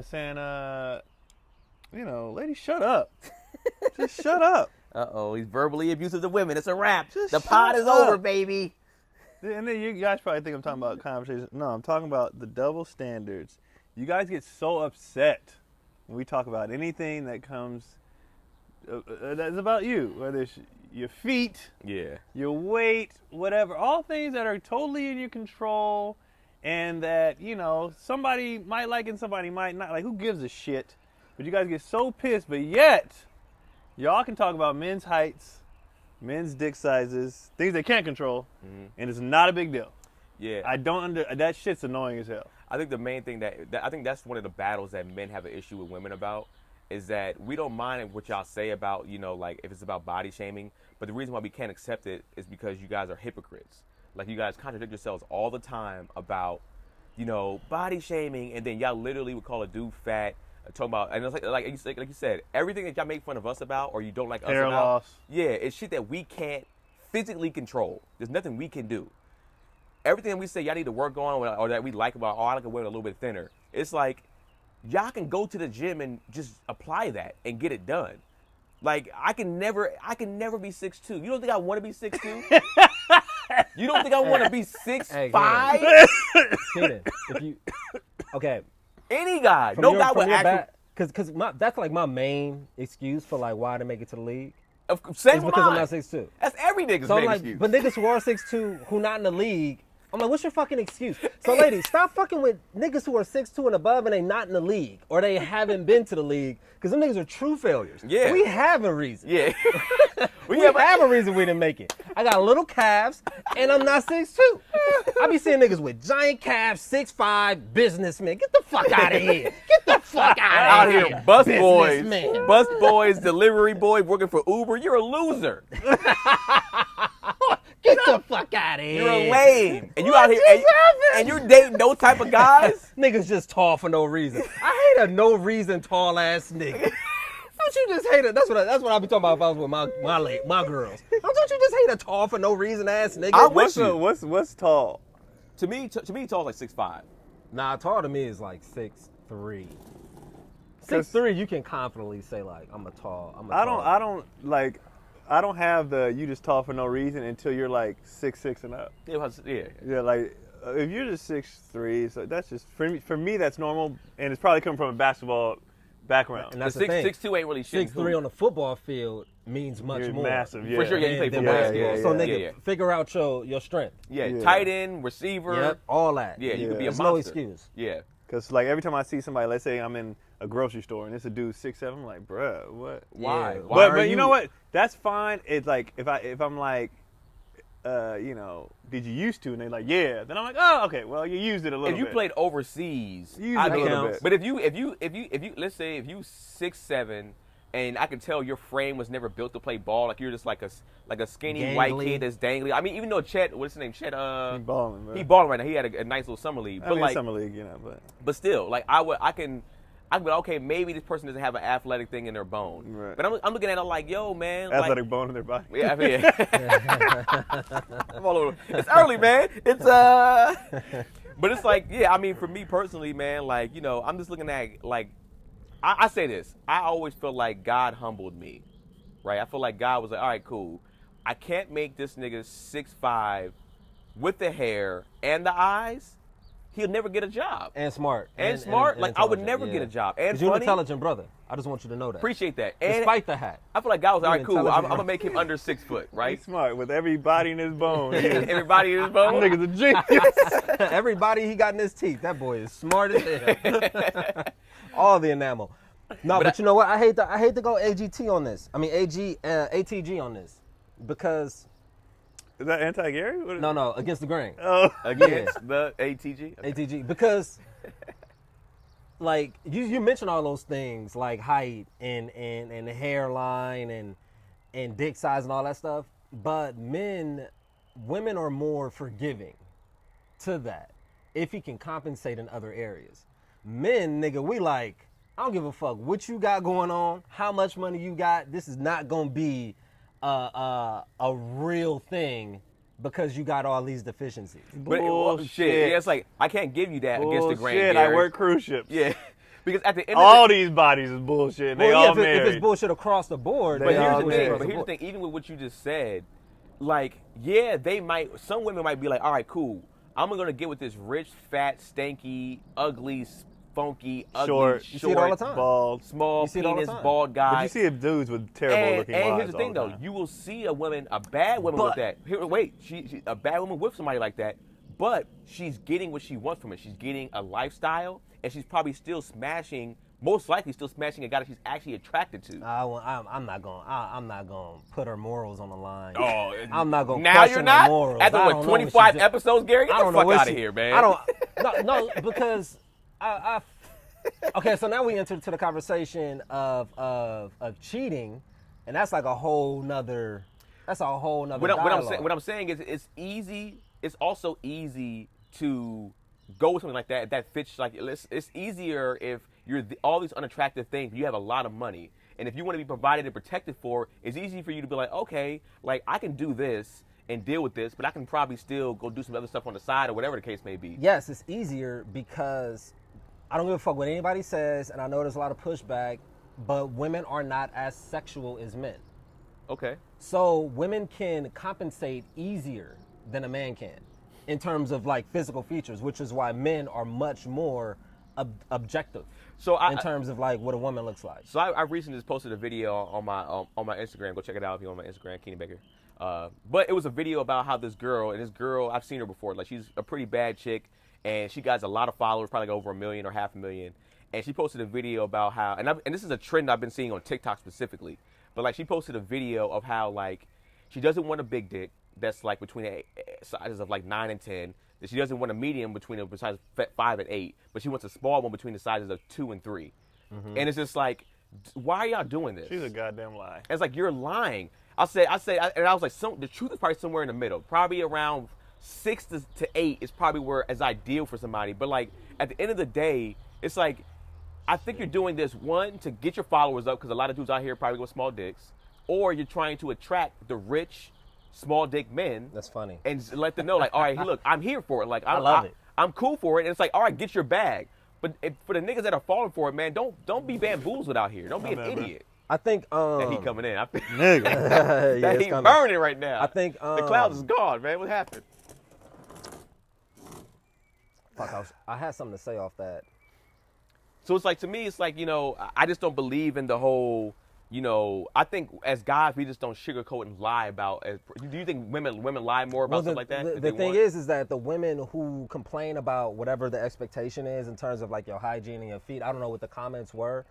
saying, ladies, shut up. Just shut up. Uh-oh, he's verbally abusive to women. It's a wrap. Just the pod is up. over, baby. And then you guys probably think I'm talking about conversations. No, I'm talking about the double standards. You guys get so upset when we talk about anything that comes that's about you, whether it's your feet, your weight, whatever, all things that are totally in your control, and that somebody might like and somebody might not like. Who gives a shit? But you guys get so pissed, but yet y'all can talk about men's heights, men's dick sizes, things they can't control, and it's not a big deal. Yeah, I don't that shit's annoying as hell. I think the main thing that I think that's one of the battles that men have an issue with women about is that we don't mind what y'all say about, like if it's about body shaming, but the reason why we can't accept it is because you guys are hypocrites. Like you guys contradict yourselves all the time about, body shaming, and then y'all literally would call a dude fat, talking about, and it's like you said, everything that y'all make fun of us about or you don't like us Hair about, loss. yeah, it's shit that we can't physically control. There's nothing we can do. Everything that we say y'all need to work on or that we like about, I like a woman a little bit thinner. It's like, y'all can go to the gym and just apply that and get it done. Like, I can never be 6'2". You don't think I want to be 6'2"? You don't think I want to be 6'5"? Kenan, okay. Any guy. No guy would actually. Because that's like my main excuse for like why I didn't make it to the league. Same because I'm not 6'2". That's every nigga's main excuse. But niggas who are 6'2", who not in the league, I'm like, what's your fucking excuse? So ladies, stop fucking with niggas who are 6'2" and above and they not in the league. Or they haven't been to the league. Because them niggas are true failures. Yeah. We have a reason. Yeah. we have a reason we didn't make it. I got little calves and I'm not 6'2". I be seeing niggas with giant calves, 6'5", businessmen. Get the fuck out of here. Get the fuck out of here. Bus boys, delivery boy working for Uber. You're a loser. Get the fuck out of here. You're a lame. And you out here and you're dating those type of guys? Niggas just tall for no reason. I hate a no reason tall ass nigga. Don't you just hate it? That's what I be talking about if I was with my girls. Don't you just hate a tall for no reason ass nigga? What's tall? To me, tall is like 6'5". Nah, tall to me is like 6'3". 6'3", you can confidently say like I'm a tall. I don't have the you just tall for no reason until you're like 6'6" and up. Yeah, like if you're just 6'3", so that's just for me that's normal, and it's probably coming from a basketball background. And that's the 6'2" ain't really shit. 6'3" on the football field means much you're more. Massive, yeah. For sure, yeah, you play football. Basketball. So nigga, figure out your strength. Yeah, tight end, receiver. Yep, all that. Yeah, you could be a There's monster. no excuse. Yeah. Because like every time I see somebody, let's say I'm in a grocery store and it's a dude 6'7", I'm like, bruh, what? Why? Yeah. But you know what? That's fine. It's like if I'm like, did you used to? And they're like, yeah. Then I'm like, oh, okay. Well, you used it a little bit. If you played overseas, I do a little bit. But if you let's say if you 6'7", and I can tell your frame was never built to play ball, like you're just like a skinny Gangly. white kid that's dangly. I mean, even though Chet, what's his name? Chet, He balling, man. he balling right now. He had a nice little summer league. I mean, summer league, But still, like I can be okay, maybe this person doesn't have an athletic thing in their bone. Right. But I'm looking at it like, yo, man. Athletic bone in their body. Yeah, I mean, I'm all over. It's early, man. It's But it's like, yeah, I mean, for me personally, man, like, I'm just looking at, like, I say this. I always feel like God humbled me, right? I feel like God was like, all right, cool. I can't make this nigga 6'5" with the hair and the eyes. He'll never get a job. And smart. And smart. Like, I would never get a job. And you're an intelligent brother. I just want you to know that. Appreciate that. And despite the hat. I feel like God was all right, cool. I'm going to make him under 6 foot, right? He's smart with everybody in his bone. Everybody in his bone? Nigga's a genius. Everybody he got in his teeth. That boy is smart as hell. All the enamel. No, but you know what? I hate to go AGT on this. I mean, ATG on this. Because... Is that anti-Gary? No, against the grain. Oh. Against the ATG? Okay. ATG. Because, like, you mentioned all those things, like height and the hairline and dick size and all that stuff. But women are more forgiving to that if he can compensate in other areas. Men, nigga, we like, I don't give a fuck what you got going on, how much money you got. This is not going to be a real thing because you got all these deficiencies. But shit. Yeah, it's like I can't give you that against the grain. Shit, I work cruise ships. Yeah. Because at the end all of these bodies is bullshit. And Well, they yeah, all if married. it's bullshit across the board. But They here's all the thing. married. But here's the thing. Even with what you just said, like, yeah, some women might be like, all right, cool. I'm gonna get with this rich, fat, stanky, ugly, funky, Short. You see it all the time. Bald. small You see it all the penis, time. bald guy. But you see dudes with terrible looking and wives here's the thing, all though. time. You will see a bad woman with that. Here, wait, she a bad woman with somebody like that, but she's getting what she wants from it. She's getting a lifestyle, and she's probably still smashing. Most likely, still smashing a guy that she's actually attracted to. I'm not going to put her morals on the line. Oh, I'm not going to now question you're not. her morals. After I what don't know what 25 she did. episodes, Gary, get I the don't know fuck what out of she- here, man. I don't. No, because I. Okay, so now we enter to the conversation of cheating, and that's like a whole nother. That's a whole nother. What I'm saying is, it's easy. It's also easy to go with something like that. That fits. Like, it's easier if you're all these unattractive things. You have a lot of money, and if you want to be provided and protected for, it's easy for you to be like, okay, like I can do this and deal with this, but I can probably still go do some other stuff on the side or whatever the case may be. Yes, it's easier because I don't give a fuck what anybody says, and I know there's a lot of pushback, but women are not as sexual as men. Okay. So women can compensate easier than a man can in terms of like physical features, which is why men are much more objective in terms of like what a woman looks like. So I recently just posted a video on my Instagram. Go check it out if you're on my Instagram, Keenan Baker. But it was a video about how this girl, I've seen her before. Like, she's a pretty bad chick, and she got a lot of followers, probably like over 1 million or 500,000. And she posted a video about how, and this is a trend I've been seeing on TikTok specifically. But like, she posted a video of how like she doesn't want a big dick that's like between the sizes of like 9 and 10. She doesn't want a medium between the sizes 5 and 8, but she wants a small one between the sizes of 2 and 3. Mm-hmm. And it's just like, why are y'all doing this? She's a goddamn lie. And it's like, you're lying. I was like, the truth is probably somewhere in the middle. Probably around 6 to 8 is probably where is ideal for somebody. But like, at the end of the day, it's like, I think you're doing this, one, to get your followers up, because a lot of dudes out here probably with small dicks, or you're trying to attract the rich, small dick men. That's funny. And let them know, like, all right, look, I'm here for it. Like, I love it. I'm cool for it. And it's like, all right, get your bag. But for the niggas that are falling for it, man, don't be bamboozled out here. Don't be an idiot. I think That heat coming in. Nigga. yeah, That heat burning right now. I think the clouds is gone, man. What happened? Fuck, I had something to say off that. So it's like, to me, it's like, I just don't believe in the whole, I think as guys, we just don't sugarcoat and lie about. Do you think women lie more about stuff like that? The thing is that the women who complain about whatever the expectation is in terms of like your hygiene and your feet, I don't know what the comments were.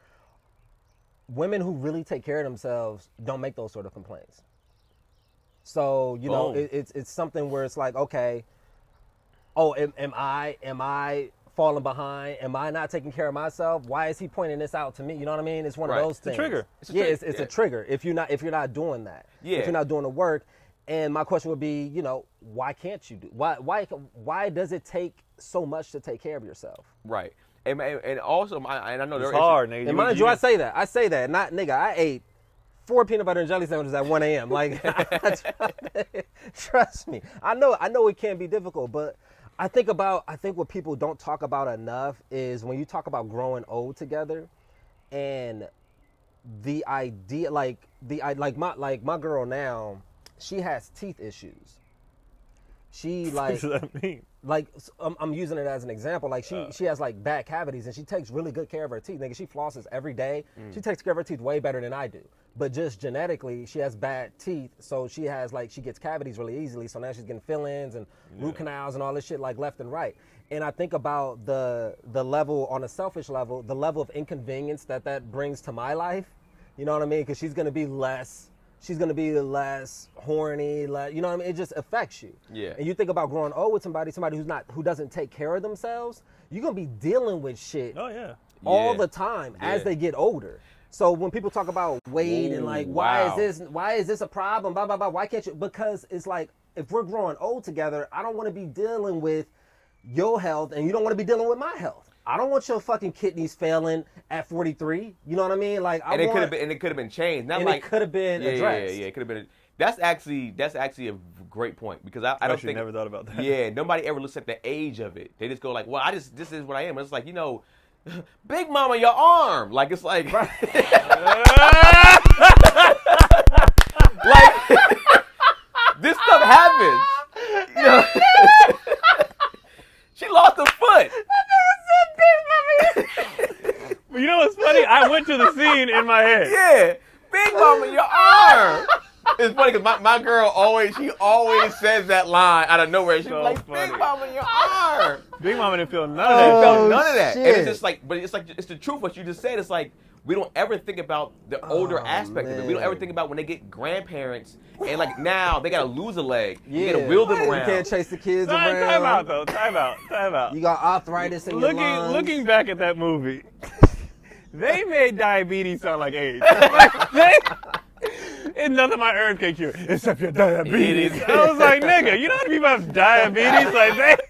Women who really take care of themselves don't make those sort of complaints. So, it's something where it's like, okay, oh, am I falling behind? Am I not taking care of myself? Why is he pointing this out to me? You know what I mean? It's one of those things. It's a trigger. It's a trigger if you're not doing that. Yeah. If you're not doing the work. And my question would be, why can't you do? Why does it take so much to take care of yourself? Right. And also, I know It's hard, nigga. And mind you, I say that. Not, nigga, I ate 4 peanut butter and jelly sandwiches at 1 a.m. Like, trust me. I know it can be difficult, but I think what people don't talk about enough is when you talk about growing old together, and the idea, like my girl now, she has teeth issues. She like. What does that mean? Like, I'm using it as an example. Like, she has like bad cavities, and she takes really good care of her teeth. Nigga, she flosses every day. She takes care of her teeth way better than I do. But just genetically, she has bad teeth, so she gets cavities really easily. So now she's getting fill-ins and root canals and all this shit like left and right. And I think about the level, on a selfish level, the level of inconvenience that brings to my life. You know what I mean? Because she's gonna be less horny, you know what I mean? It just affects you. Yeah. And you think about growing old with somebody who doesn't take care of themselves, you're gonna be dealing with shit Oh, yeah. all the time as they get older. So when people talk about weight and like, why is this a problem? Blah, blah, blah. Why can't you? Because it's like, if we're growing old together, I don't want to be dealing with your health and you don't want to be dealing with my health. I don't want your fucking kidneys failing at 43. You know what I mean? Like, it could have been changed. Not like it could have been addressed. Yeah, it could have been. That's actually a great point, because I don't think never thought about that. Yeah, nobody ever looks at the age of it. They just go like, well, this is what I am. And it's like, Big Mama, your arm. Like, it's like, like, this stuff happens. You know? She lost a foot. You know what's funny? I went to the scene in my head. Yeah. Big Mama, your arm. It's funny because my girl always says that line out of nowhere. She's So like, funny. Big Mama, your arm. Big Mama didn't feel none of I that. felt none of that. shit. And it's just like, but it's like, it's the truth what you just said. It's like, we don't ever think about the older aspect of it. We don't ever think about when they get grandparents and like now they gotta lose a leg. You gotta wheel them You around. can't chase the kids Time around. out though. Time out. You got arthritis in your lungs. Looking back at that movie, they made diabetes sound like AIDS. Like, it's nothing my herbs can cure except your diabetes. I was like, nigga, you know how many people have diabetes? Like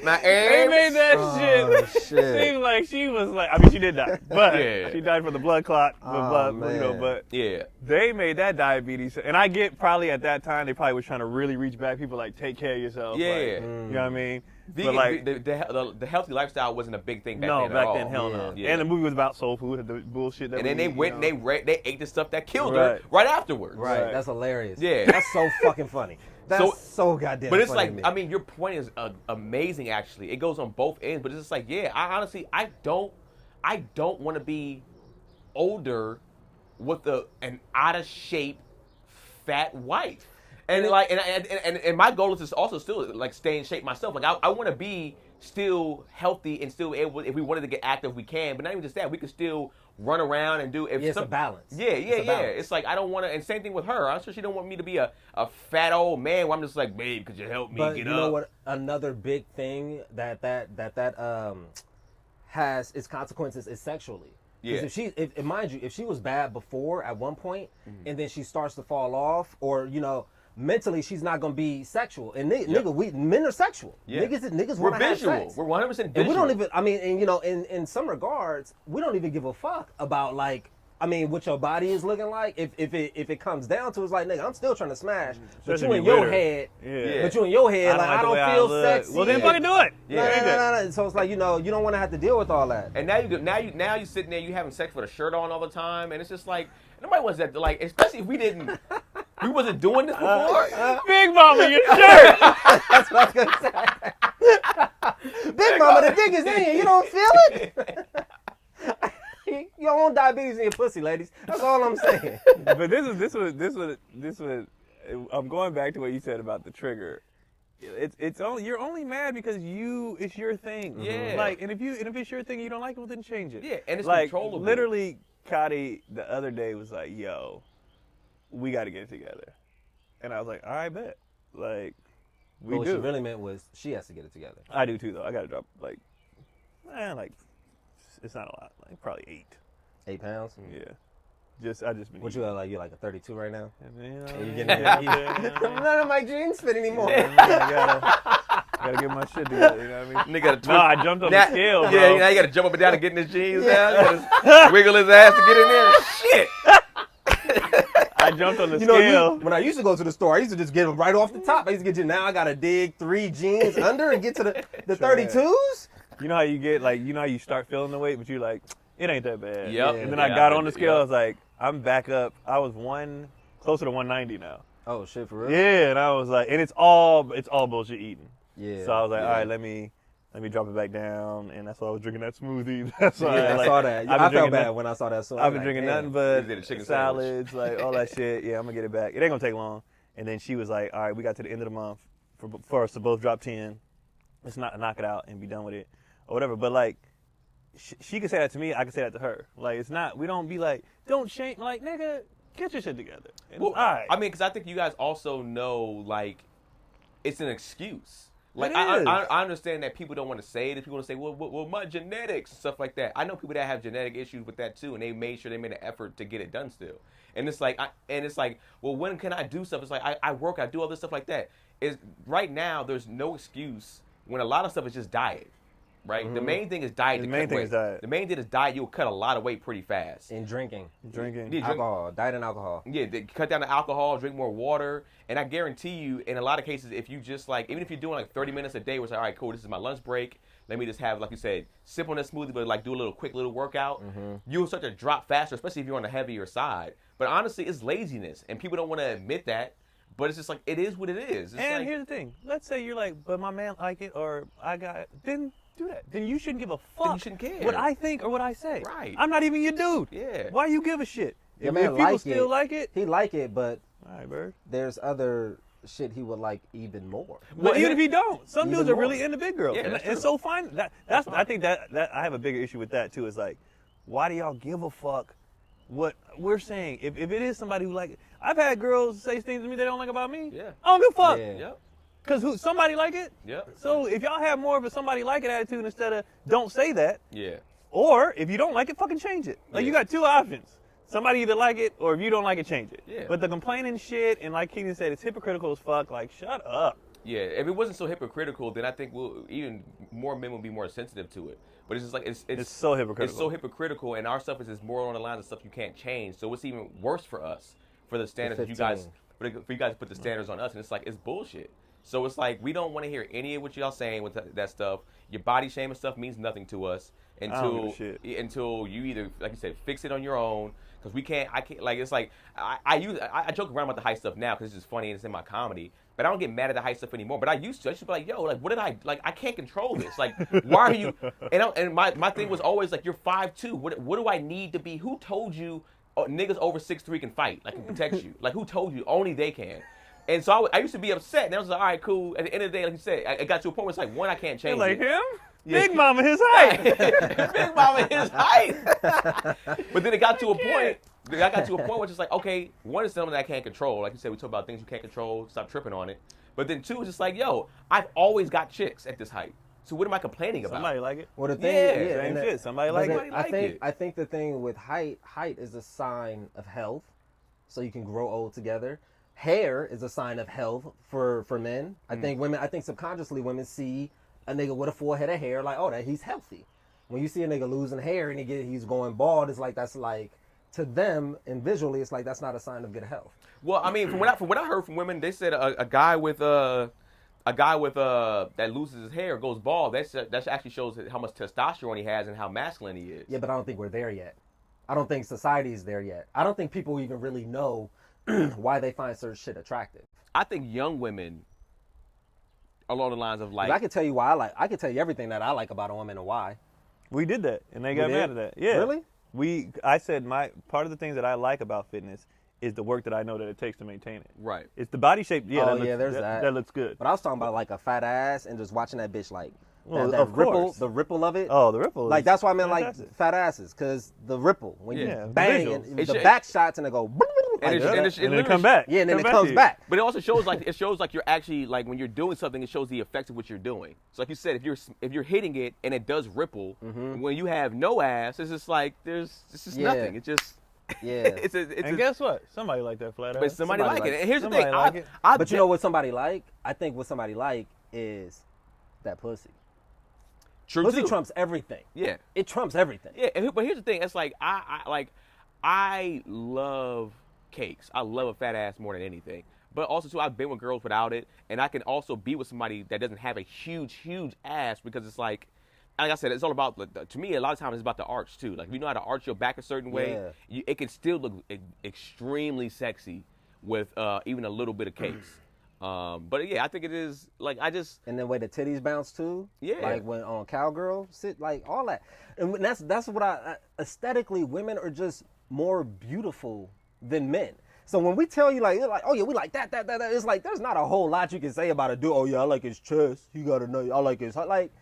My they herbs. made that shit seem like she was like. I mean, she did die, but she died from the blood clot. But Yeah. they made that diabetes, and I get probably at that time they probably was trying to really reach back. People like take care of yourself. Yeah. like, you know what I mean. Vegan, But like, the healthy lifestyle wasn't a big thing back no, then. back at then, all. hell no. Yeah. And the movie was about soul food, the bullshit that. And then they went and they ate the stuff that killed Right. her right afterwards. Right, that's hilarious. Yeah. That's so fucking funny. That's so goddamn But it's funny like, to me. I mean, your point is amazing. Actually, it goes on both ends. But it's just like, yeah, I honestly, I don't want to be older with an out of shape, fat wife. And like, and my goal is to also still like stay in shape myself. Like, I want to be still healthy and still able. If we wanted to get active, we can. But not even just that, we could still run around and do. It's a balance. Yeah. balance. It's like I don't want to. And same thing with her. I'm sure she don't want me to be a fat old man where I'm just like, babe, could you help me But get you up? know what? Another big thing that has its consequences is sexually. Yeah. Because if mind you, if she was bad before at one point, and then she starts to fall off, or mentally she's not gonna be sexual. And nigga, men are sexual. Yeah. Niggas We're want to have visual. sex. We're 100% visual. And we don't even. I mean, and in some regards, we don't even give a fuck about like. I mean, what your body is looking like. If it comes down to, it's like, nigga, I'm still trying to smash. But Especially you in with your her. head. Yeah. But you in your head, like I the way don't feel look. sexy. Well, then fucking do it. No. So it's like you don't want to have to deal with all that. And now you sitting there, you having sex with a shirt on all the time, and it's just like nobody wants that. Like, especially if we wasn't doing this before. Big Mama, your shirt. That's what I was gonna say. Big Mama, the dick is in you. You don't feel it. You don't want diabetes in your pussy, ladies. That's all I'm saying. But this was. I'm going back to what you said about the trigger. It's only you're only mad because it's your thing. Yeah. Like, and if it's your thing, you don't like it, well, then change it. Yeah, and it's like, controllable. Literally, Cotty the other day was like, "Yo, we got to get it together," and I was like, "All right, bet." Like, we What do. she really meant was she has to get it together. I do too, though. I got to drop like it's not a lot. Like probably 8. 8 pounds. Yeah. I just been. What you got? Like you're like a 32 right now. Yeah, You getting None of my jeans fit anymore. I gotta get my shit together. You know what I mean? Nigga gotta twist. No, I jumped on the scale, bro. Yeah, now you gotta jump up and down and get in his jeans now. You gotta wiggle his ass to get in there. Shit. I jumped on the scale. When I used to go to the store, I used to just get them right off the top. I used to get you. Now I gotta dig 3 jeans under and get to the 32s. You know how you get how you start feeling the weight, but you're like, it ain't that bad. Yep. And then Yeah, I got on the yep. scale. I was like, I'm back up. I was closer to 190 now. Oh shit, for real? Yeah, and I was like, and it's all bullshit eating. Yeah. So I was like, Yeah. all right, let me drop it back down, and that's why I was drinking that smoothie. That's why Yeah, I saw that. I felt bad when I saw that. So I've been drinking nothing You did a but chicken salads, like all that shit. Yeah, I'm gonna get it back. It ain't gonna take long. And then she was like, all right, we got to the end of the month for us to both drop 10. Let's not knock it out and be done with it or whatever. But like, she could say that to me. I could say that to her. Like, it's not. We don't be like, don't shame. Like, nigga, get your shit together. And Well, it's all right. I mean, because I think you guys also know, like, it's an excuse. Like, It is. I understand that people don't want to say it. People want to say, well, my genetics and stuff like that. I know people that have genetic issues with that too, and they made an effort to get it done still. And it's like, well, when can I do stuff? It's like I work, I do all this stuff like that. Right now, there's no excuse when a lot of stuff is just diet. right? The main thing is diet. The main thing is diet. The main thing is diet. You'll cut a lot of weight pretty fast. And drinking. Yeah, Alcohol. Diet and alcohol. Yeah, cut down the alcohol, drink more water, and I guarantee you, in a lot of cases, if you just like, even if you're doing like 30 minutes a day, where it's like, all right, cool, this is my lunch break. Let me just have, like you said, sip on that smoothie, but like do a quick little workout. You'll start to drop faster, especially if you're on the heavier side. But honestly, it's laziness, and people don't want to admit that. But it's just like, it is what it is. It's and like, here's the thing. Let's say you're like, but my man like it, or I got it. Then do that. Then you shouldn't give a fuck. Then you shouldn't care. What I think or what I say. Right. I'm not even your dude. Yeah. Why you give a shit? Your If man people like still it. like it, He like it, but all right, bird. there's other shit he would like even more. But even if he don't, some Even dudes are more. really into big girls. Yeah, and that's it's true. so fine. That's I think that I have a bigger issue with that too. Is like, why do y'all give a fuck what we're saying? If it is somebody who like it. I've had girls say things to me they don't like about me. Yeah. I don't give a fuck. Yeah. Yep. Cause somebody like it. Yep. So if y'all have more of a somebody like it attitude instead of don't say that, Yeah. or if you don't like it, fucking change it. Like you Yeah. got two options. Somebody either like it or if you don't like it, change it. Yeah. But the complaining shit and like Keenan said, it's hypocritical as fuck. Like shut up. Yeah, if it wasn't so hypocritical, then I think even more men would be more sensitive to it. But it's just like It's so hypocritical. It's so hypocritical, and our stuff is just more on the lines of stuff you can't change. So it's even worse for us for the standards that you guys 15. for you guys to put the standards on us, and it's like it's bullshit. So it's like we don't want to hear any of what y'all saying with that stuff. Your body shaming stuff means nothing to us until you either, like you said, fix it on your own. Because I can't, like, it's like, I joke around about the height stuff now because it's just funny and it's in my comedy. But I don't get mad at the height stuff anymore. But I used to be like, yo, like, what did I can't control this. Like, why are you, and my thing was always like, you're 5'2". What do I need to be? Who told you niggas over 6'3" can fight, like, can protect you? Like, who told you? Only they can. And so I used to be upset. And I was like, all right, cool. At the end of the day, like you said, it got to a point where it's like, one, I can't change Like it. him? Yeah. Big Mama his height. Big Mama his height. But then it got to a point. I got to a point where it's just like, okay, one is something that I can't control. Like you said, we talk about things you can't control. Stop tripping on it. But then two is just like, yo, I've always got chicks at this height. So what am I complaining about? Somebody like it. Well, the thing, Yeah, Same and shit. Somebody but like then it. like I think the thing with height is a sign of health, so you can grow old together. Hair is a sign of health for men. I think subconsciously women see a nigga with a full head of hair like, oh, that he's healthy. When you see a nigga losing hair and he's going bald, it's like that's like to them and visually it's like that's not a sign of good health. Well, I mean, from what I heard from women, they said a guy with that loses his hair, goes bald. That actually shows how much testosterone he has and how masculine he is. Yeah, but I don't think we're there yet. I don't think society is there yet. I don't think people even really know why they find certain shit attractive. I think young women, along the lines of like, I can tell you why I can tell you everything that I like about a woman and why. We did that, and they got We mad did? at that. Yeah. Really? I said my part of the things that I like about fitness is the work that I know that it takes to maintain it. right. It's the body shape. Yeah, there's that. That looks good. But I was talking about like a fat ass and just watching that bitch like Well, that of ripple, course. the ripple of it. Oh, the ripple. Like is that's why I meant fantastic. like fat asses, cause the ripple when Yeah, you the bang visuals. and It the should- back shots and they go. And like it- that. and and then literally- come back. Yeah, and then it Come comes to you. back. But it also shows like you're actually like when you're doing something, it shows the effect of what you're doing. So like you said, if you're hitting it and it does ripple, when you have no ass, it's just like it's just Yeah. nothing. It just Yeah. And guess what? Somebody like that flat ass. but somebody like it. And here's the somebody thing, like it. But you know what somebody like? I think what somebody like is that pussy. true Pussy too. trumps everything. Yeah. It trumps everything. Yeah, but here's the thing. It's like I love cakes. I love a fat ass more than anything. But also too, I've been with girls without it, and I can also be with somebody that doesn't have a huge ass because it's like I said, it's all about to me. A lot of times it's about the arch too. Like if you know how to arch your back a certain way, it can still look extremely sexy with even a little bit of cakes. But yeah, I think it is like And the way the titties bounce too. Yeah. Like when on cowgirl sit, like all that. And that's what aesthetically, women are just more beautiful than men. So when we tell you like, oh yeah, we like that, it's like there's not a whole lot you can say about a dude. Oh yeah, I like his chest. You gotta know. I like his like.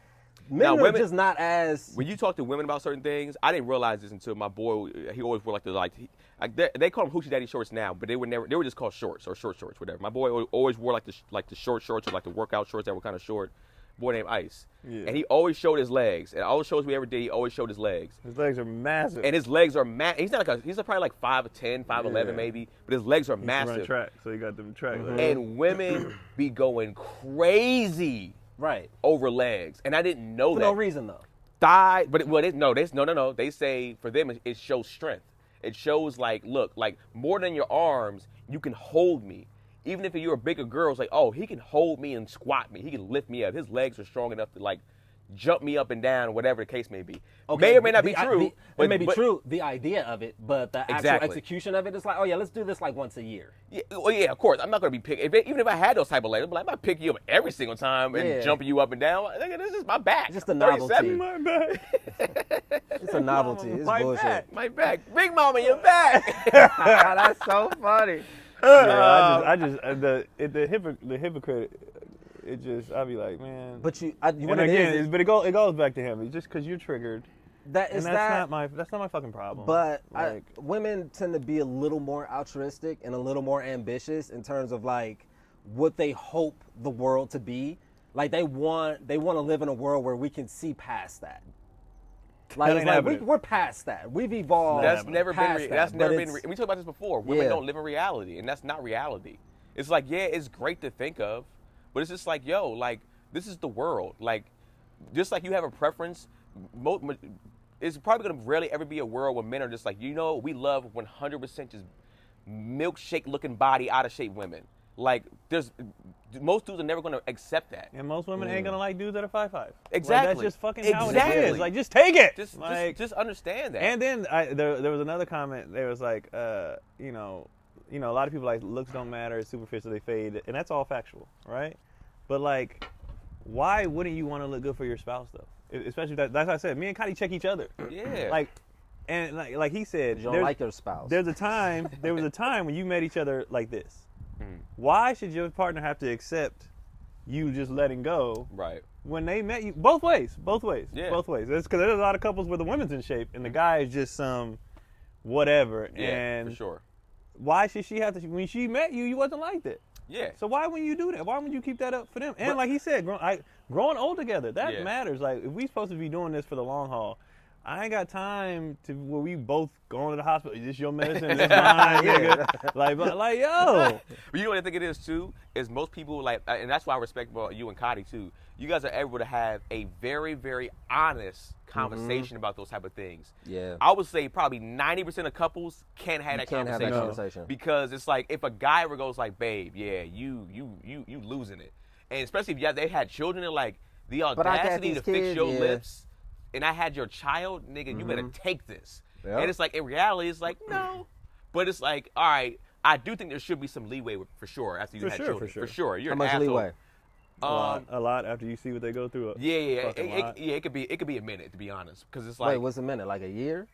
Men Now, are women- just not as. when you talk to women about certain things, I didn't realize this until my boy. He always wore they call them hoochie daddy shorts now, but they were just called shorts or short shorts, whatever. My boy always wore like the short shorts or like the workout shorts that were kind of short. Boy named Ice, and he always showed his legs. And all the shows we ever did, he always showed his legs. His legs are massive. And his legs are he's not like he's probably like 5'10", 5'11" Yeah. maybe, but his legs are He can massive. run track, so he got them track legs. And women be going crazy Right. over legs, and I didn't know For that. no reason though. Thigh, but no. They say for them it shows strength. It shows like, look, like more than your arms, you can hold me. Even if you're a bigger girl, it's like, oh, he can hold me and squat me. He can lift me up. His legs are strong enough to like jump me up and down, whatever the case may be. Okay, may or may not be true. It may be true, the idea of it, but the actual Exactly. execution of it is like, oh yeah, let's do this like once a year. Yeah, well, yeah, of course. I'm not gonna be pick. Even if I had those type of legs, I'm like, I'm not picking you up every single time and Yeah. jumping you up and down. Nigga, this is my back. Just a I'm novelty. 37. My bad. It's a novelty. It's My bullshit. back. My back, big mama, your back. That's so funny. Yeah, the hypocrite. It just, I'd be like, man. But you and what it again, is, but it goes back to him. It's just because you're triggered, that and is that's not my fucking problem. But like, women tend to be a little more altruistic and a little more ambitious in terms of like what they hope the world to be. Like they want to live in a world where we can see past that. Like, That it's ain't like happening. we're past that. We've evolved. That's never been. past that, That's but never been. it's- We talked about this before. Women Yeah. don't live in reality, and that's not reality. It's like, yeah, it's great to think of, but it's just like, yo, like this is the world. Like, just like you have a preference, it's probably gonna rarely ever be a world where men are just like, you know, we love 100% just milkshake looking body, out of shape women. Like, most dudes are never gonna accept that. and most women ain't gonna like dudes that are 5'5". Like, Exactly. that's just fucking how it Exactly. is. Like, just take it. Just understand that. And then there was another comment. There was like, you know, a lot of people like looks don't matter, it's superficial, they fade, and that's all factual, right? But like, why wouldn't you want to look good for your spouse though? Especially that's what I said. Me and Cotty check each other. Yeah. Like, and like he said, You don't like your spouse. There was a time when you met each other like this. Why should your partner have to accept you just letting go? Right. When they met you, both ways. Yeah. Both ways. It's because there's a lot of couples where the woman's in shape and the guy is just some whatever. Yeah, and for sure. why should she have to? When she met you, you wasn't like that. Yeah. So why wouldn't you do that? Why wouldn't you keep that up for them? And like he said, growing old together, that Yeah. matters. Like if we supposed to be doing this for the long haul, I ain't got time to where we both going to the hospital. Is this your medicine? Is this mine, nigga? Like yo. But you know what I think it is too? Is most people like, and that's why I respect you and Cotty too. You guys are able to have a very, very honest conversation about those type of things. Yeah. I would say probably 90% of couples can't have that can't have conversation. that conversation. Because it's like if a guy ever goes like, babe, yeah, you losing it. And especially if they had children, they're like the I got audacity these to fix kids, your yeah. lips. And I had your child, nigga, you better take this. Yep. And it's like, in reality, it's like, no. But it's like, all right, I do think there should be some leeway for sure after you For had sure, children. for sure. You're How an much asshole. leeway? A lot after you see what they go through. Yeah. Fucking lot. It could be a minute, to be honest. Because it's Wait, like, what's a minute? Like a year?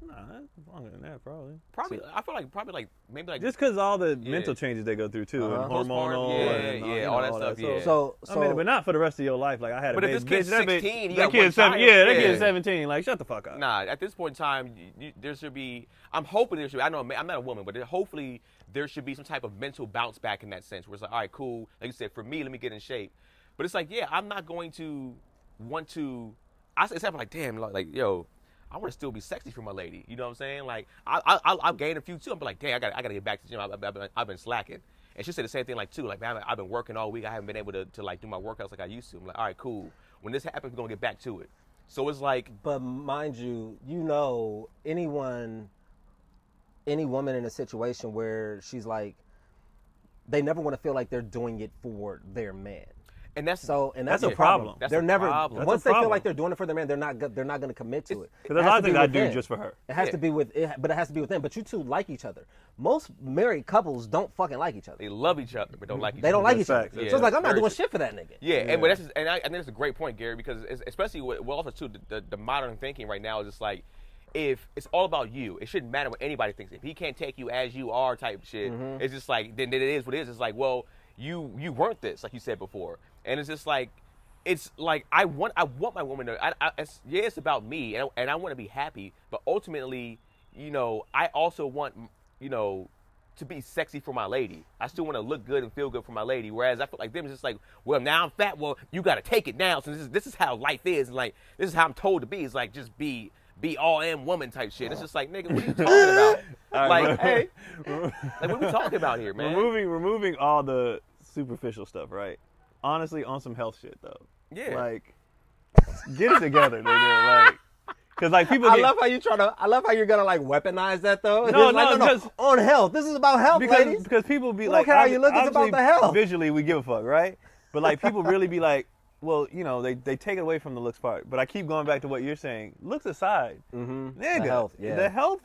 Nah, that's longer than that probably. I feel like maybe like Just because all the Yeah. mental changes they go through too, and Uh-huh. hormonal, Postpartum, and yeah, you know, all that stuff, yeah. So I mean, but not for the rest of your life. Like I had But a if baby. this kid's Bitch, 16, you that got kid's one 7. child. Yeah, that Yeah. kid's 17. Like shut the fuck up. Nah, at this point in time, there should be. I'm hoping there should be. I know I'm not a woman, but hopefully there should be some type of mental bounce back in that sense, where it's like, all right, cool. Like you said, for me, let me get in shape. But it's like, yeah, I'm not going to want to. It's like, damn, like yo, I want to still be sexy for my lady. You know what I'm saying? Like I'll gain a few too. I'm like, dang, I gotta get back to the gym. I've been slacking. And she said the same thing, like, too. Like, man, I've been working all week. I haven't been able to like, do my workouts like I used to. I'm like, all right, cool. When this happens, we're going to get back to it. So it's like... But mind you, any woman in a situation where she's like, they never want to feel like they're doing it for their man. And that's a problem. That's They're a never problem. once a they feel problem. like they're doing it for their man, they're not going to commit to it. Because there's a lot of things I do just for her. It has Yeah. to be with it, but it has to be with them. But you two like each other. Most married couples don't fucking like each other. They love each other, but don't like each other. They don't like That's each other. facts. So Yeah, it's like, I'm not very doing true. shit for that nigga. Yeah, and I think that's a great point, Gary, because especially with also too the modern thinking right now is just like, if it's all about you, it shouldn't matter what anybody thinks. If he can't take you as you are, type shit, it's just like then it is what it is. It's like, well, you weren't this, like you said before, and it's just like, it's like I want my woman to. It's about me, and I want to be happy, but ultimately, I also want to be sexy for my lady. I still want to look good and feel good for my lady. Whereas I feel like them is just like, well, now I'm fat. Well, you got to take it now. So this is how life is. And like, this is how I'm told to be. It's like, just be all in woman type shit. It's just like, nigga, what are you talking about? Like, hey, like, what are we talking about here, man? Removing all the superficial stuff, right? honestly on some health shit though. Yeah. Like, get it together, nigga. Like, cause like people. I love how you're gonna like weaponize that though. No, It's like, no, because on health. This is about health, ladies. because people be We like, don't care how you look, it's about obviously, the health. Visually, we give a fuck, right? But like people really be like, well, you know, they take it away from the looks part. But I keep going back to what you're saying. Looks aside, nigga, The health, yeah. the health,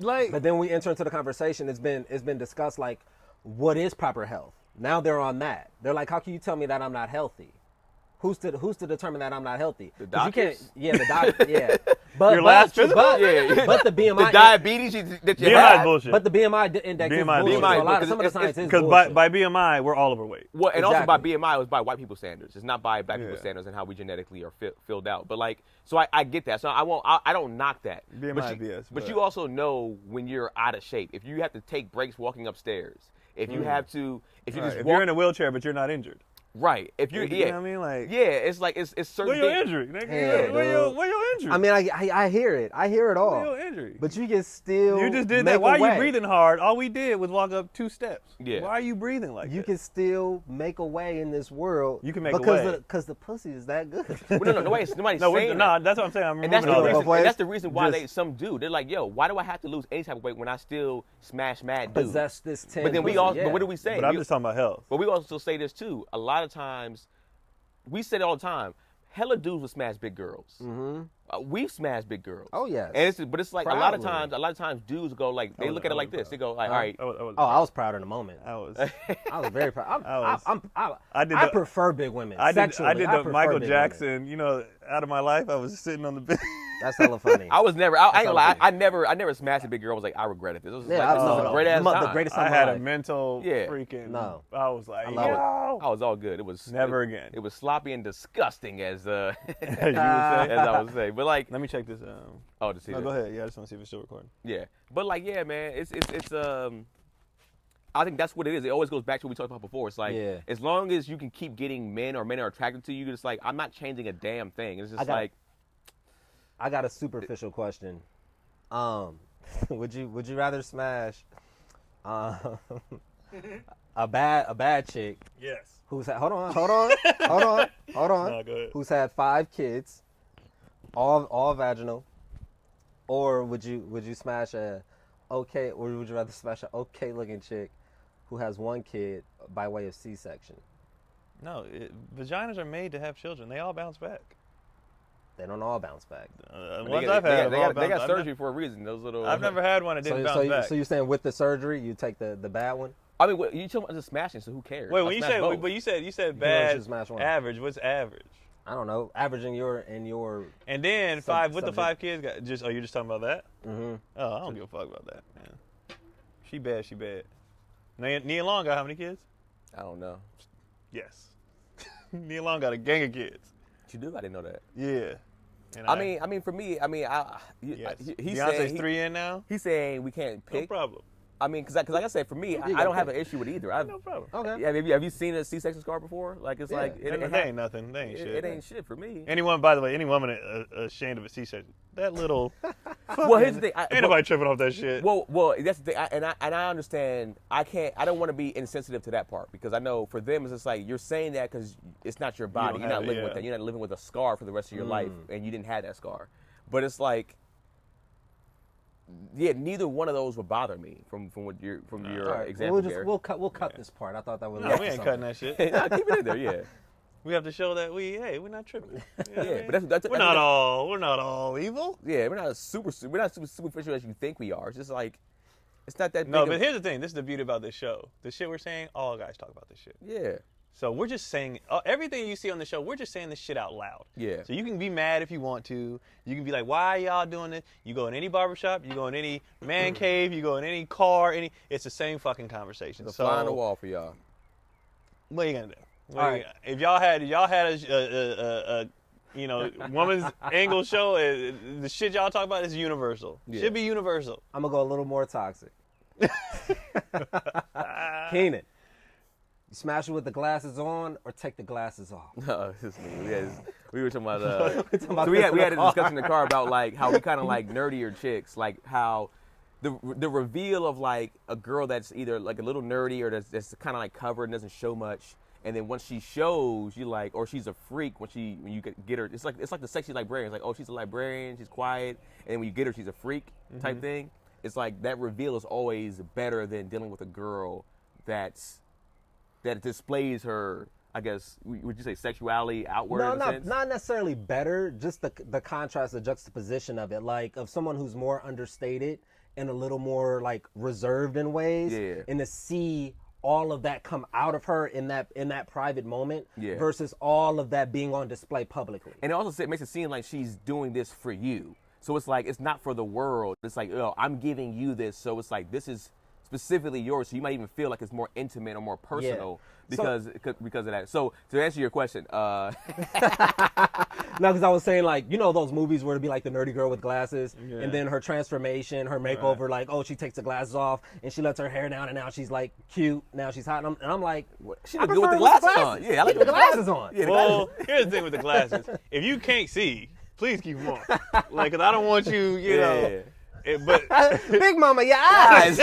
like. But then we enter into the conversation. It's been discussed like, what is proper health? Now they're on that. They're like, how can you tell me that I'm not healthy? Who's to determine that I'm not healthy? The 'Cause doctors? You can't, yeah, the doctor, yeah. But Your last physical? but the BMI, The diabetes that you BMI is have. bullshit. but the BMI index is BMI bullshit. BMI, So a lot of because some of the it's- science is Because bullshit. by BMI, we're all overweight. Well, and also by Exactly. BMI, it was by white people standards. It's not by black people Yeah. standards and how we genetically are filled out. But like, so I get that. So I don't knock that. BMI but BS, but but- you also know when you're out of shape. If you have to take breaks walking upstairs. If you have to, if you Right. just If walk, you're in a wheelchair but you're not injured, right. If you're, you yeah, know what I mean, like, yeah, it's like it's certain where your things. injury, nigga? Yeah, Where your injury? I mean, I hear it. I hear it all. Where your injury? But you can still. You just did make that. Why a are you way. breathing hard? All we did was walk up 2 steps. Yeah. Why are you breathing like You that? can still make a way in this world. You can make a because way. because the pussy is that good. Well, no, nobody's No, saying that. that's what I'm saying. I'm And that's removing all the that. reason. Both ways? And that's the reason why Just- some do. They're like, yo, why do I have to lose any type of weight when I still smash mad dudes? Possess this 10. But then we pussy, all. yeah. But what do we say? But I'm We- just talking about health. But we also say this too. A lot of times, we say it all the time. Hella dudes will smash big girls. Mm-hmm. We've smashed big girls. Oh, yes. And it's like a lot of Proudly. times dudes go like they was- look at I it like was this. proud. They go like, all right, I was, Oh, I was proud in the moment. I was. I was very proud. I did I the- prefer big women. I did Sexually, the prefer Michael big Jackson, women. you know, out of my life. I was sitting on the bed. That's hella funny. I was never. I ain't gonna lie. all I never smashed a big girl. I was like, I regretted this. It was, Yeah, like, this was absolutely. a great ass The time. greatest I time had of a my life. mental Yeah. freaking. No. I was like, love it. yo. I was all good. It was Never again. It was sloppy and disgusting, as As you would say. as I would say. But like, Let me check this. oh, to see No, that. go ahead. Yeah, I just want to see if it's still recording. Yeah, but like, yeah, man, it's I think that's what it is. It always goes back to what we talked about before. It's like, Yeah. as long as you can keep getting men or men are attracted to you, it's like, I'm not changing a damn thing. It's just like, I got a superficial question. Would you rather smash a bad chick Yes. who's had, hold on, No, go ahead. who's had 5 kids, all vaginal, or would you smash or would you rather smash an okay looking chick who has 1 kid by way of C-section? No, vaginas are made to have children. They all bounce back. They don't all bounce back. Ones I've had, they got surgery for a reason. Those little. I've never had one that didn't bounce back. So you're saying with the surgery you take the bad one? I mean, you talking about just smashing, so who cares? Wait, I'll when you smash said, both. but you said should bad, smash one. average. What's average? I don't know. Averaging your And then with the subject. 5 kids, you're just talking about that? Mm-hmm. Oh, I don't give a fuck about that, man. She bad. Nia Long got how many kids? I don't know. Yes. Nia Long got a gang of kids. You do? I didn't know that. Yeah. And I mean, for me, yes. he's Beyonce's saying 3 in now. He's saying we can't No pick. problem. I mean, because like I said, for me, I don't have an issue with either. No problem. Okay. Yeah, have you seen a C-section scar before? Like it's Yeah. like They ain't nothing. They ain't it, shit. it ain't shit for me. Anyone, by the way, any woman ashamed of a C-section, that little. Well, here's the thing. Ain't nobody tripping off that shit. Well, that's the thing, and I understand. I don't want to be insensitive to that part because I know for them it's just like you're saying that because it's not your body. don't You're not have it, living yeah. with that. You're not living with a scar for the rest of your life, and you didn't have that scar. But it's like, yeah, neither one of those would bother me from your All right. example. We'll cut this part. I thought that was. No, we ain't cutting that shit. Nah, keep it in there, yeah. We have to show that we're not tripping. You know what I Yeah, mean? but that's we're not all evil. Yeah, we're not super superficial as you think we are. It's just like, it's not that. No, big but of- here's the thing. This is the beauty about this show. The shit we're saying, all guys talk about this shit. yeah. So we're just saying everything you see on the show. We're just saying this shit out loud. Yeah. So you can be mad if you want to. You can be like, "Why are y'all doing this?" You go in any barbershop. You go in any man cave. You go in any car. It's the same fucking conversation. The So fly on the wall for y'all. what are you gonna do? All right. If y'all had a woman's angle show, the shit y'all talk about is universal. Yeah. Should be universal. I'm gonna go a little more toxic. Keenan, you smash it with the glasses on or take the glasses off? No, it's me. We were talking about. We're talking about So we this had in a the car. discussion in the car about like how we kind of like nerdier chicks, like how the reveal of like a girl that's either like a little nerdy or that's kind of like covered and doesn't show much And then once she shows, you like, or she's a freak when you get her. It's like the sexy librarian. It's like, oh, she's a librarian, she's quiet, and then when you get her, she's a freak type thing. It's like that reveal is always better than dealing with a girl that displays her, I guess, would you say sexuality outward? No, in a sense? not necessarily better. Just the contrast, the juxtaposition of it, like of someone who's more understated and a little more like reserved in ways, and to see all of that come out of her in that private moment versus all of that being on display publicly. And it also makes it seem like she's doing this for you. So it's like, it's not for the world. It's like, oh, I'm giving you this. So it's like, this is specifically yours. So you might even feel like it's more intimate or more personal because of that. So to answer your question, No, because I was saying, like, you know those movies where it'd be like the nerdy girl with glasses, and then her transformation, her makeover, like, oh, she takes the glasses off, and she lets her hair down, and now she's, like, cute, now she's hot, and I'm like, she look good with the glasses on. Yeah, I like the glasses on. Yeah, well, here's the thing with the glasses. If you can't see, please keep them on. Like, because I don't want you, you know. But Big Mama, your eyes.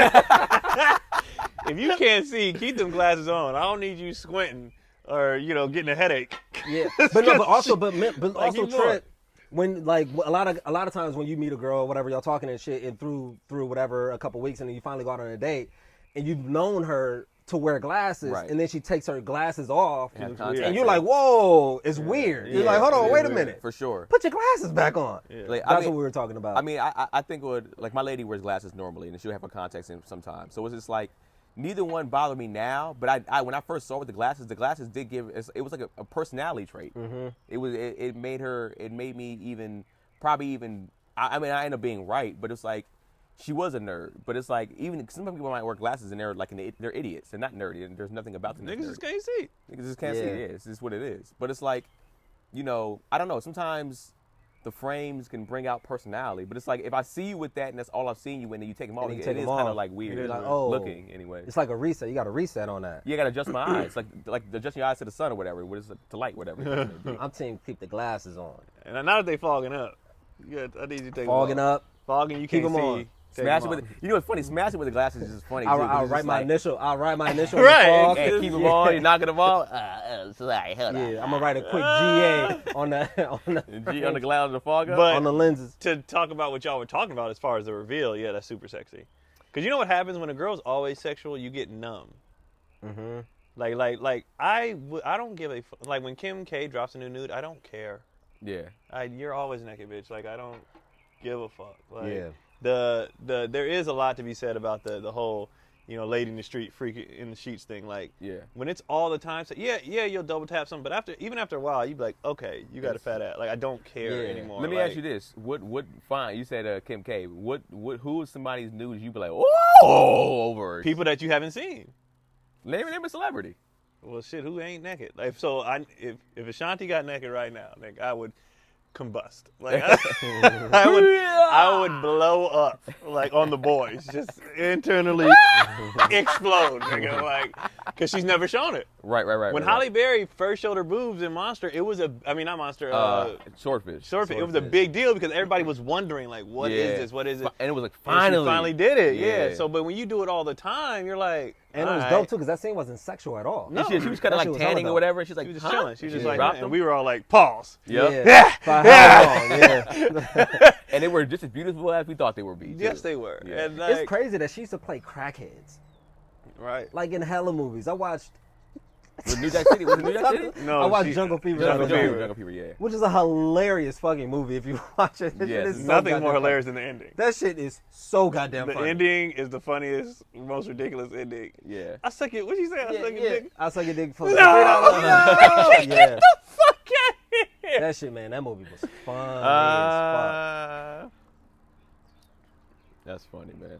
if you can't see, keep them glasses on. I don't need you squinting or, you know, getting a headache. Yeah, but also Like, Trent, when like a lot of times when you meet a girl or whatever, y'all talking and shit, and through whatever a couple weeks, and then you finally go out on a date, and you've known her to wear glasses, and then she takes her glasses off, and you're like, whoa, it's weird. You're like, hold on, wait a minute, for sure, put your glasses back on. Like, That's what we were talking about. I mean, I think like my lady wears glasses normally, and she'll have her contacts in sometimes. So it's just like, neither one bother me now, but I when I first saw with the glasses did give, it was like a personality trait. It made me even, I mean, I ended up being right, but it's like, she was a nerd, but it's like, even some people might wear glasses and they're like, they're idiots. They're not nerdy, and there's nothing about them. Niggas just can't see. Niggas just can't see. Yeah, it's just what it is. But it's like, you know, I don't know, sometimes the frames can bring out personality, but it's like, if I see you with that and that's all I've seen you in, and you take them off, it is kind of like weird looking anyway. It's like a reset. You got to reset on that. You got to adjust my eyes, like adjusting your eyes to the sun or whatever, to light, whatever. I'm team keep the glasses on. And now that they fogging up, I need you to take fogging them off. up. Fogging, you keep can't them see. on. Smash it with, you know what's funny? Smashing with the glasses is funny. I'll write my initial. Right. On the fog. And keep them on. You knock them off. Sorry, hold on. Yeah, I'm gonna write a quick GA on the G on the glass of the fog. But on the lenses. To talk about what y'all were talking about as far as the reveal, yeah, that's super sexy. Because you know what happens when a girl's always sexual? You get numb. Like I don't give a like when Kim K drops a new nude, I don't care. Yeah. You're always naked, bitch. Like, I don't give a fuck. Like, yeah. There is a lot to be said about the whole, you know, lady in the street, freak in the sheets thing. Like, when it's all the time, so yeah, you'll double tap something, but even after a while, you be like, okay, you got a fat ass. Like, I don't care anymore. Let me ask you this: fine? You said Kim K. Who is somebody's news you be like, oh, over people that you haven't seen? Name a celebrity. Well, shit, who ain't naked? Like, so if Ashanti got naked right now, like, I would combust. Like, I would blow up, like, on the boys, just internally explode, nigga, like, because she's never shown it. Right. When Halle Berry first showed her boobs in Monster, it was not Monster, Swordfish. It was a big deal because everybody was wondering, like, what is this? What is it? And it was like, finally. She finally did it, yeah. So, but when you do it all the time, you're like, and it was dope too, because that scene wasn't sexual at all. No, she was kind of like tanning or whatever. She's like, she was just chilling. She was just like, and we were all like, pause. Yeah. And they were just as beautiful as we thought they would be. Yes, they were. Yeah. And like, it's crazy that she used to play crackheads. Right. Like in hella movies. I watched. Was New Jack City? No, I watched Jungle Fever. Jungle Fever, yeah. Which is a hilarious fucking movie if you watch it. Yes. Nothing more hilarious than the ending. That shit is so goddamn funny. The ending is the funniest, most ridiculous ending. Yeah. I suck it. What you say? I suck your dick? I suck your dick for Get the fuck out of here. That shit, man. That movie was fun as fuck. That's funny, man.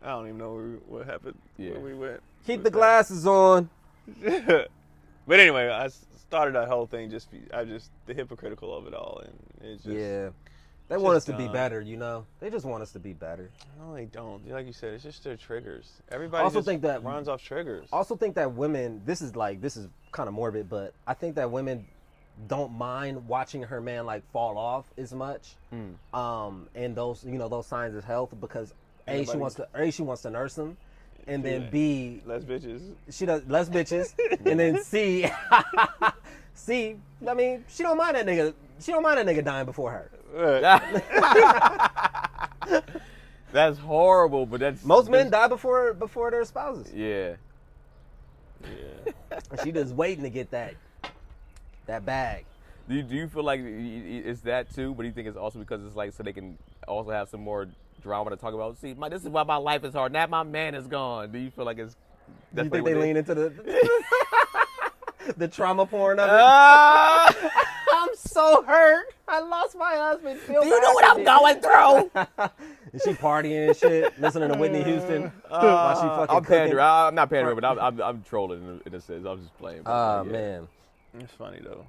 I don't even know what happened where we went. Keep the glasses on. But anyway, I started that whole thing the hypocritical of it all, and it's just they want us to be better, you know. They just want us to be better. No, they don't. Like you said, it's just their triggers. Everybody also just think that runs off triggers. Also think that women. This is kind of morbid, but I think that women don't mind watching her man like fall off as much. And those signs of health because she wants to nurse him. and then B, less bitches. she does less bitches, and then C, C, I mean, she don't mind that nigga. She don't mind that nigga dying before her. That's horrible, but that's Most men die before their spouses. Yeah. She just waiting to get that bag. Do you feel like it's that too? But do you think it's also because it's like so they can also have some more drama to talk about? See, this is why my life is hard. Now my man is gone. Do you feel like it's? Do you think they lean into the the trauma porn of it? I'm so hurt. I lost my husband. Do you know what I'm going through? Is she partying and shit, listening to Whitney Houston while she fucking I'm cooking? pandering. I'm not pandering, but I'm trolling in a sense. I'm just playing. Oh man, It's funny though.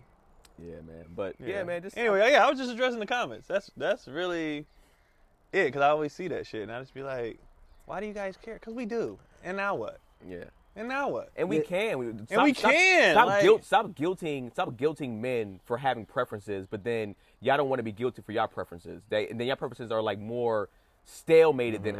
Yeah, man. But yeah, man. Just Anyway, yeah, I was just addressing the comments. That's really it, because I always see that shit, and I just be like, why do you guys care? Because we do. And now what? Yeah. And now what? And we can. Stop guilting men for having preferences, but then y'all don't want to be guilty for y'all preferences. And then your preferences are like more stalemated than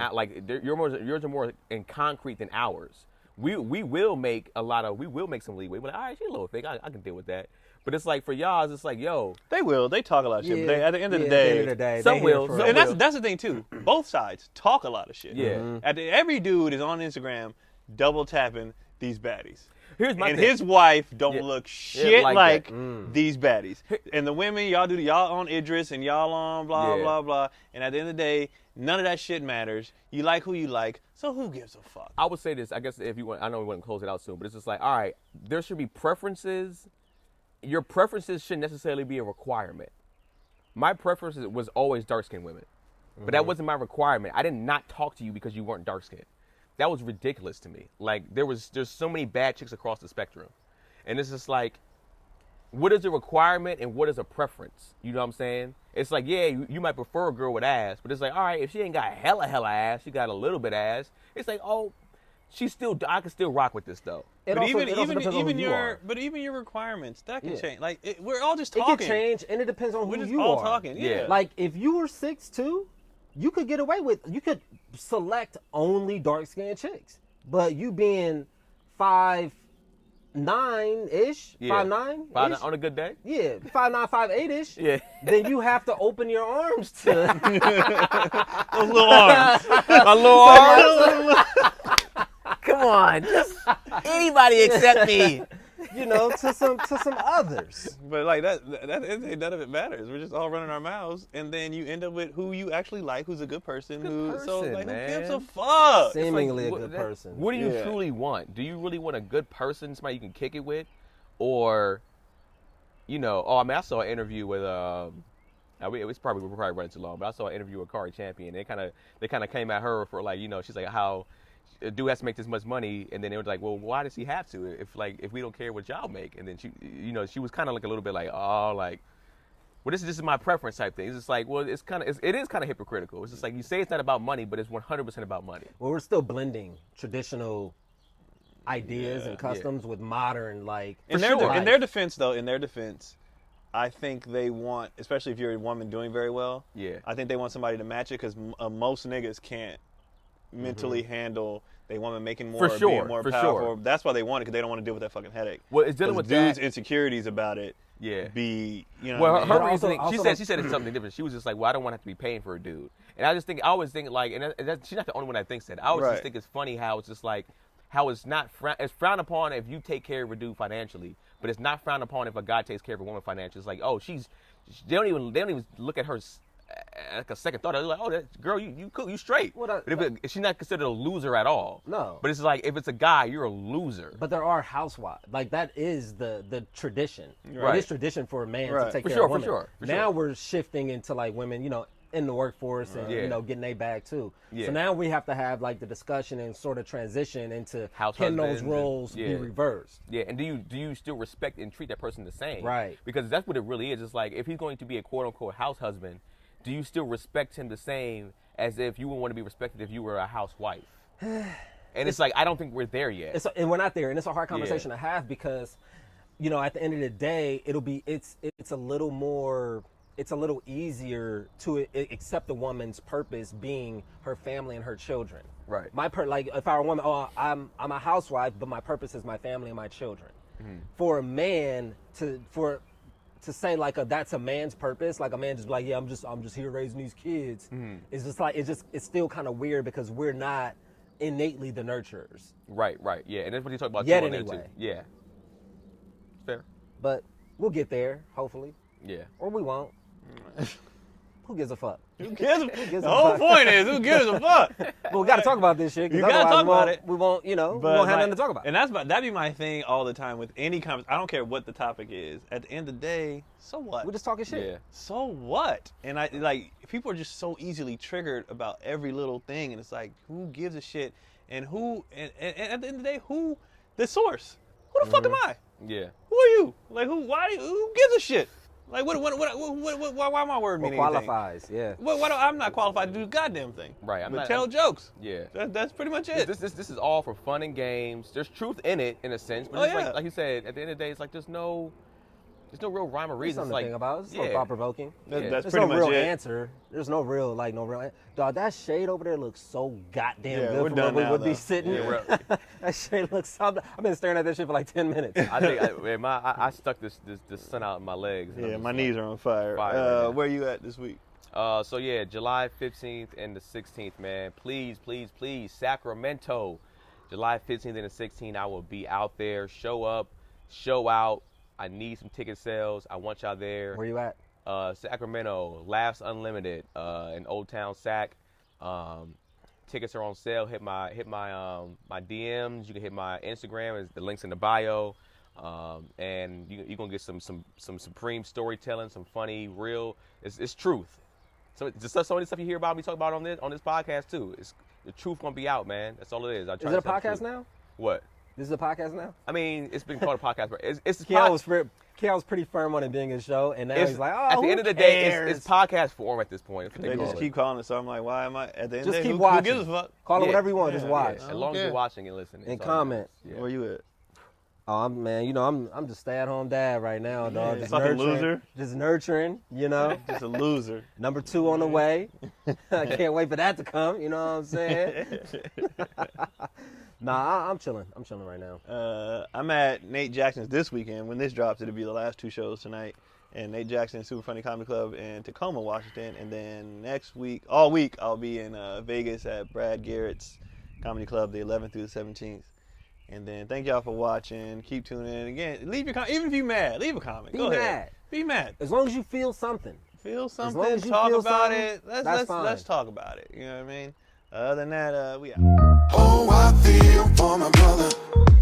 yours are more in concrete than ours. We will make some leeway. We're like, all right, she's a little fake. I can deal with that. But it's like for y'all, it's like, yo, they will. They talk a lot of shit. Yeah, But at the end of the day, some will. and that's the thing too. Both sides talk a lot of shit. Yeah. Every dude is on Instagram double tapping these baddies. Here's my and thing. his wife don't look shit like that. these baddies. And the women, y'all on Idris and y'all on blah, blah, blah. And at the end of the day, none of that shit matters. You like who you like, so who gives a fuck? I would say this, I guess if you want, I know we want to close it out soon, but it's just like, all right, there should be preferences. Your preferences shouldn't necessarily be a requirement. My preference was always dark-skinned women. But that wasn't my requirement. I did not talk to you because you weren't dark-skinned. That was ridiculous to me. Like, there's so many bad chicks across the spectrum. And it's just like, what is a requirement and what is a preference? You know what I'm saying? It's like, yeah, you might prefer a girl with ass, but it's like, all right, if she ain't got hella ass, she got a little bit ass. It's like, oh, I can still rock with this though. But even your requirements that can change. Like we're all just talking. It can change, and it depends on who we're just you all are. talking. Yeah. Like if you were 6'2", you could get away with. You could select only dark-skinned chicks, but you being 5'9"-ish, 5'9" on a good day. Yeah, 5'9", 5'8"-ish. Yeah. Then you have to open your arms to Those little arms. My little arms. Come on, just anybody except me. You know, to some others. But like that none of it matters. We're just all running our mouths, and then you end up with who you actually like, who's a good person. Who gives a fuck? Seemingly a good person. What do you truly want? Do you really want a good person, somebody you can kick it with, or, you know? Oh, I mean, I saw an we're probably running too long, but I saw an interview with Kari Champion. They kind of came at her for like, you know, she's like, how a dude has to make this much money, and then they were like, well, why does he have to if we don't care what y'all make? And then she, you know, she was kind of like a little bit like, oh, like, well, this is my preference type thing. It's just like, well, it is kind of hypocritical. It's just like, you say it's not about money, but it's 100% about money. Well, we're still blending traditional ideas and customs with modern, like. In their defense, I think they want, especially if you're a woman doing very well. Yeah. I think they want somebody to match it because most niggas can't mentally handle they woman making more, being more powerful. Sure. That's why they want it, because they don't want to deal with that fucking headache. Well, it's dealing with dudes' insecurities about it. Yeah. You know. Well, her reasoning. she said it's something different. She was just like, well, I don't want to have to be paying for a dude. And I always think like, and she's not the only one that thinks that. I always just think it's funny how it's just like, how it's not it's frowned upon if you take care of a dude financially, but it's not frowned upon if a guy takes care of a woman financially. It's like, oh, they don't even look at her like a second thought. They're like, oh, that girl, you cool, you straight. But if she's not considered a loser at all. No. But it's like, if it's a guy, you're a loser. But there are housewives. Like, that is the tradition. Right. It is tradition for a man to take care of women. For sure. Now we're shifting into, like, women, you know, in the workforce and, you know, getting their bag, too. Yeah. So now we have to have, like, the discussion and sort of transition into house can those husbands roles be reversed. Yeah, and do you still respect and treat that person the same? Right. Because that's what it really is. It's like, if he's going to be a quote-unquote house husband, do you still respect him the same as if you would want to be respected if you were a housewife? And it's like, I don't think we're there yet. And we're not there. And it's a hard conversation to have because, you know, at the end of the day, it's a little more it's a little easier to accept a woman's purpose being her family and her children. Right. Like if I were a woman, I'm a housewife, but my purpose is my family and my children. For a man to say like that's a man's purpose, like a man just be like, yeah, I'm just here raising these kids. It's just like it's still kind of weird because we're not innately the nurturers. Right. Yeah, and that's what you talk about Yet too on there anyway. too. Yeah. Fair. But we'll get there, hopefully, Yeah. or we won't. Who gives a fuck? Who gives gives the a whole fuck? point is, who gives a fuck? Well, we got to talk about this shit. 'Cause You gotta otherwise talk about it. We won't, we But won't have like, nothing to talk about. And that'd be my thing all the time with any conversation. I don't care what the topic is. At the end of the day, so what? We're just talking shit. Yeah. So what? And I like people are just so easily triggered about every little thing, and it's like, who gives a shit? And who? And at the end of the day, who? The source. Who the fuck am I? Yeah. Who are you? Like who? Why? Who gives a shit? Like what? Why my word What mean anything? qualifies? Yeah. I'm not qualified to do the goddamn thing. Right, But tell jokes. Yeah. That's pretty much it. This is all for fun and games. There's truth in it, in a sense, but Oh, it's yeah. like you said, at the end of the day, it's like there's no real rhyme or There's reason. something It's like, to think about. It's yeah. thought provoking. That's Yeah. There's pretty no much real it. answer. There's no real dog. That shade over there looks so goddamn Yeah, good we're for done where we now, would be though. sitting. Yeah, we're- That shade looks so. I've been staring at that shit for like 10 minutes. I think I stuck this sun out in my legs. and I'm Yeah, just my like- knees are on fire. Fire right now. Where you at this week? So yeah, July 15th and the 16th, man. Please, Sacramento. July 15th and the 16th, I will be out there. Show up, show out. I need some ticket sales. I want y'all there. Where you at? Sacramento, Laughs Unlimited, in Old Town Sac. Tickets are on sale. Hit my my DMs. You can hit my Instagram. The link's in the bio. And you're gonna get some supreme storytelling, some funny, real. It's truth. So just some of the stuff you hear about me talk about on this podcast too. It's the truth gonna be out, man. That's all it is. Is it a podcast now? What? This is a podcast now? I mean, it's been called a podcast, but it's Keon was pretty firm on it being a show, and now he's like, oh, at the who end of the day, cares? it's podcast form at this point. That's what They call just it. keep calling it, so I'm like, why am I at the end Just of the day? keep Who watching. gives a fuck? Call it Yeah. whatever you want. Yeah, Just watch. As long as Okay. you're watching and listening. And it's all that comment. matters. Yeah. Where you at? Oh, I'm just stay-at-home dad right now, dog. Yeah. Just Fucking nurturing, loser. just nurturing, Just a loser. Number 2 on the way. I can't wait for that to come. You know what I'm saying? Nah, I'm chilling. I'm chilling right now. I'm at Nate Jackson's this weekend. When this drops, it'll be the last 2 shows tonight. And Nate Jackson, Super Funny Comedy Club in Tacoma, Washington. And then next week, all week, I'll be in Vegas at Brad Garrett's Comedy Club, the 11th through the 17th. And then thank y'all for watching. Keep tuning in. Again, leave your comment. Even if you're mad, leave a comment. Be Go mad. ahead. Be mad. As long as you feel something. Feel long something. as you Talk feel about something, it. that's fine. Let's talk about it. You know what I mean? Other than that, we out. Oh, I feel for my brother.